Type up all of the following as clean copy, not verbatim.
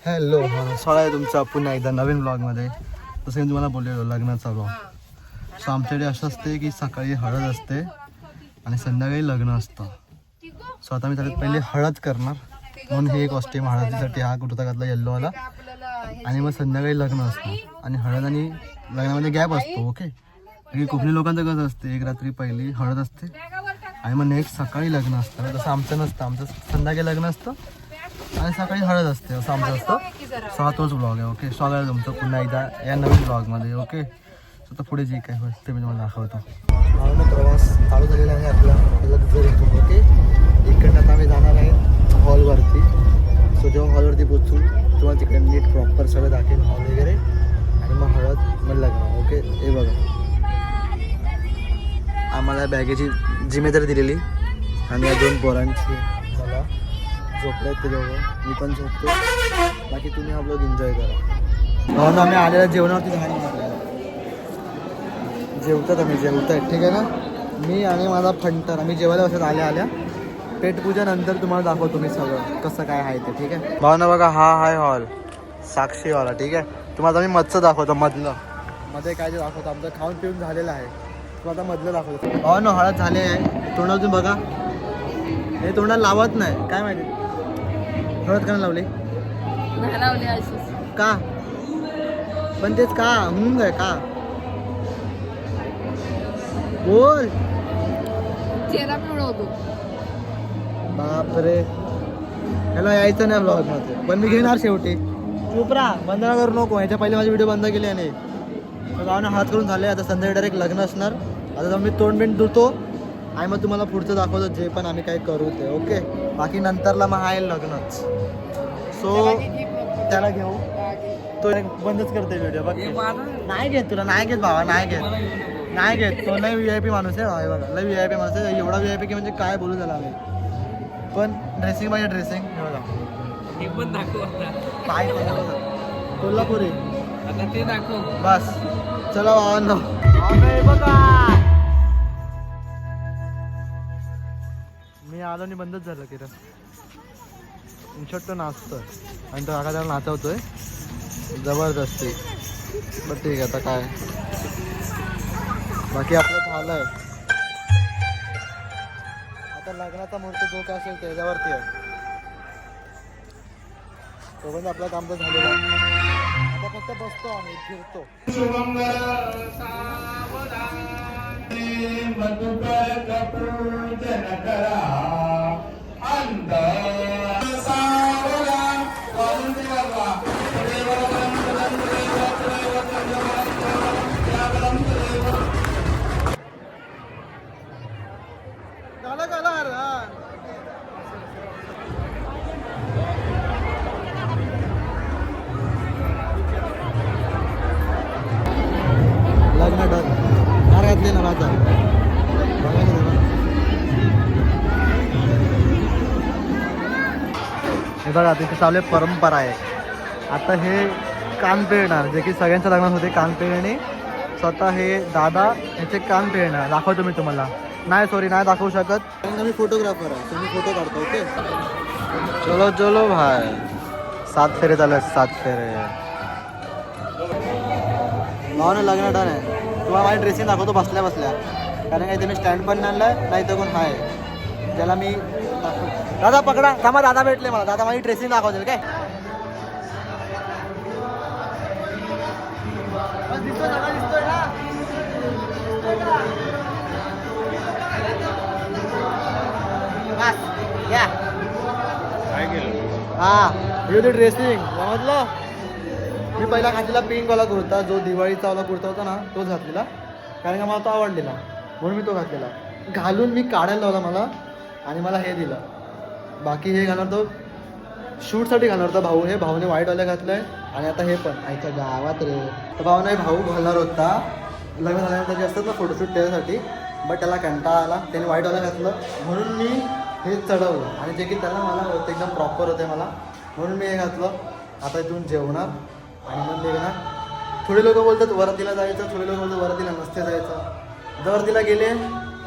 Hello स्वागत आहे तुमचा पुन्हा एकदा नवीन ब्लॉगमध्ये. जसं मी तुम्हाला बोललेलो लग्नाचा ब्लॉग. सो आमच्याकडे असं असते की सकाळी हळद असते आणि संध्याकाळी लग्न असतं. सो आता मी त्याच्यात पहिले हळद करणार म्हणून हे कॉस्ट्यूम हळदीसाठी हा कुर्ता घातला येल्लोवाला आणि मग संध्याकाळी लग्न असतं आणि हळद आणि लग्नामध्ये गॅप असतो. ओके म्हणजे कोकणी लोकांचं कसं असते एक रात्री पहिली हळद असते आणि मग नेक्स्ट सकाळी लग्न असतं. तसं आमचं नसतं, आमचं संध्याकाळी लग्न असतं आणि सकाळी हळद असते असं आमचं असतं. सो हा तोच ब्लॉग आहे. ओके स्वागत आहे तुमचं पुन्हा एकदा या नवीन ब्लॉगमध्ये. ओके सो आता पुढे जे काय होईल ते मी तुम्हाला दाखवतो. प्रवास चालू झालेला आहे आपला लक्झरीतून. ओके इकडनं आता आम्ही जाणार आहे हॉलवरती. सो जेव्हा हॉलवरती पोचू तुम्हाला तिकडे नीट प्रॉपर सगळं दाखवेल हॉल वगैरे आणि मग हळद मग लग्न. ओके हे बघा आम्हाला बॅगेची जिम्मेदारी दिलेली आणि या 2 पोरांची मला झोपले ते दोघं, मी पण झोपतो. बाकी तुम्ही हा ब्लॉग एन्जॉय करा. म्हणून आम्ही आलेल्या जेवणावरती झाली जेवतात आम्ही जेवत आहे ठीक आहे ना. मी आणि माझा फंटर आम्ही जेवायला बसत आल्या पेटपूजा नंतर तुम्हाला दाखवतो तुम्ही सगळं कसं काय आहे ते ठीक आहे. भावना बघा हा आहे हॉल साक्षी हॉल ठीक आहे. तुम्हाला मी मधचं दाखवतो मधलं मध्ये काय ते दाखवतो. आमचं खाऊन पिऊन झालेलं आहे तुम्हाला आता मधलं दाखवतो. भावना हळद झाले आहे तोंडातून बघा हे तोंडाला लावत नाही काय माहिती हळद का लावली का पण तेच का म्हणून काय का बोल बापरे ह्याला यायचं नाही ब्लॉग मध्ये पण मी घेणार शेवटी. चुप राहा बंद करू नको. ह्याच्या पहिले माझे व्हिडिओ बंद केले आणि गावाने हात करून झाले. आता संध्याकाळी डायरेक्ट लग्न असणार. आता मी तोंड बिंड धुतो आणि मग तुम्हाला पुढचं दाखवतो जे पण आम्ही काय करू ते. ओके बाकी नंतरला मग आहे लग्नच. सो त्याला घेऊ तो बंदच करते व्हिडिओ. बघ नाही घेत तुला नाही घेत भावा नाही घेत तो लय VIP माणूस आहे बघा लय VIP माणूस आहे. एवढा VIP की म्हणजे काय बोलू त्याला आम्ही. पण ड्रेसिंग पाहिजे ड्रेसिंग हे बघा काय कोल्हापुरी ते दाखव बस. चला भावांनो बघा मी आलो आणि बंदच झालं की तो नाचतोय आणि तो काका त्याला नाचवतोय जबरदस्ती. बरं ठीक आहे आता काय बाकी आपलं झालंय. आता लग्नाचा मुहूर्त जो काय असेल त्याच्यावरती आहे. तोपर्यंत आपलं काम तर झालेलं आहे. आता फक्त बसतो आम्ही फिरतो. लग्न डन कार घातले ना माझा हे बघा तिथे चालू परंपरा आहे. आता हे कान पिळणार जे की सगळ्यांच्या लग्नात होते कान पिळणे. स्वतः हे दादा ह्याचे कान पिळणार दाखवतो मी तुम्हाला. नाही सॉरी नाही दाखवू शकत मी फोटोग्राफर आहे तुम्ही फोटो काढतो. ओके चलो चलो भाई 7 फेरे चालू 7 फेरे भावना लग्न डन आहे. तुम्हाला माझी ड्रेसिंग दाखवतो बसल्या बसल्या कारण काही मी स्टँड पण आणलाय नाही तर कोण आहे त्याला मी दादा पकडा थांबा दादा भेटले मला. दादा माझी ड्रेसिंग दाखवतील काय दिसतोय ना या हा हे ड्रेसिंग समजलं. मी पहिला घातलेला पिंकवाला कुर्ता जो दिवाळीचा वाला कुर्ता होता ना तोच घातलेला कारण का मला तो आवडलेला म्हणून मी तो घातलेला. घालून मी काढायला लावला मला आणि मला हे दिलं. बाकी हे घालणार तो शूटसाठी घालणार होता भाऊ. हे भाऊने व्हाईटवाल्या घातलं आहे आणि आता हे पण आईच्या गावात रे तर भाऊने भाऊ घालणार होता लग्न झाल्यानंतर जे असतात ना फोटोशूट त्याच्यासाठी. बट त्याला कंटाळा आला त्याने व्हाईटवाला घातलं म्हणून मी हे चढवलं आणि जे की त्याला मला होतं एकदम प्रॉपर होते मला म्हणून मी हे घातलं. आता इथून जेवणार आणि मग निघणार. थोडे लोक बोलतात वरातीला जायचं थोडे लोक बोलतात वरातीला नसते जायचं. जर तिला गेले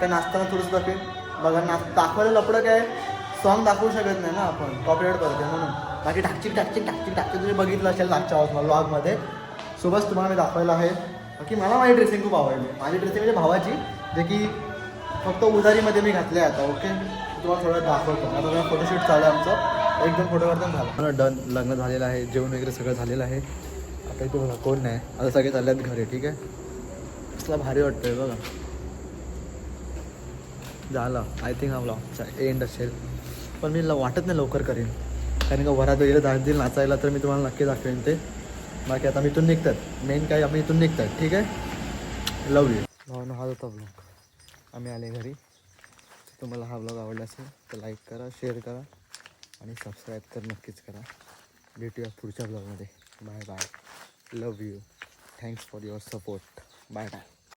काय नाचताना थोडंसं दाखवेल बघा दाखवायला लपडं काय सॉन्ग दाखवू शकत नाही ना आपण, कॉपीराइट करते म्हणून. बाकी टाकचिक तुम्ही बघितलं असेल मागच्या व्लॉगमध्ये. सोबत तुम्हाला मी दाखवायला आहे. बाकी मला माझी ड्रेसिंग खूप आवडली. माझी ड्रेसिंग म्हणजे भावाची, जे की फक्त उधारीमध्ये मी घातले आता. ओके, तुम्हाला थोडं दाखवतो. आता मला फोटोशूट चालू आहे आमचं, एकदम फोटो काढताना झालं. डन, लग्न झालेलं आहे, जेवण वगैरे सगळं झालेलं आहे. आता इथे बघा कोण नाही, आता सगळे चालले आहेत घरी. ठीक आहे, कसला भारी वाटतंय बघा. झालं आय थिंक हा व्लॉगचा एंड असेल, पण मी वाटत नाही लवकर करेन, कारण का वरात वगैरे जातील नाचायला, तर मी तुम्हाला नक्की दाखवेन ते. बाकी आता मी इथून निघतात, मेन काय आम्ही इथून निघतात. ठीक आहे, लव यू. भावना हा होता व्लॉग, आम्ही आले घरी. तुम्हाला हा व्लॉग आवडला असेल तर लाईक करा, शेअर करा आणि सबस्क्राईब तर नक्कीच करा. भेटूया पुढच्या व्लॉगमध्ये. Bye bye, love you, thanks for your support. Bye bye.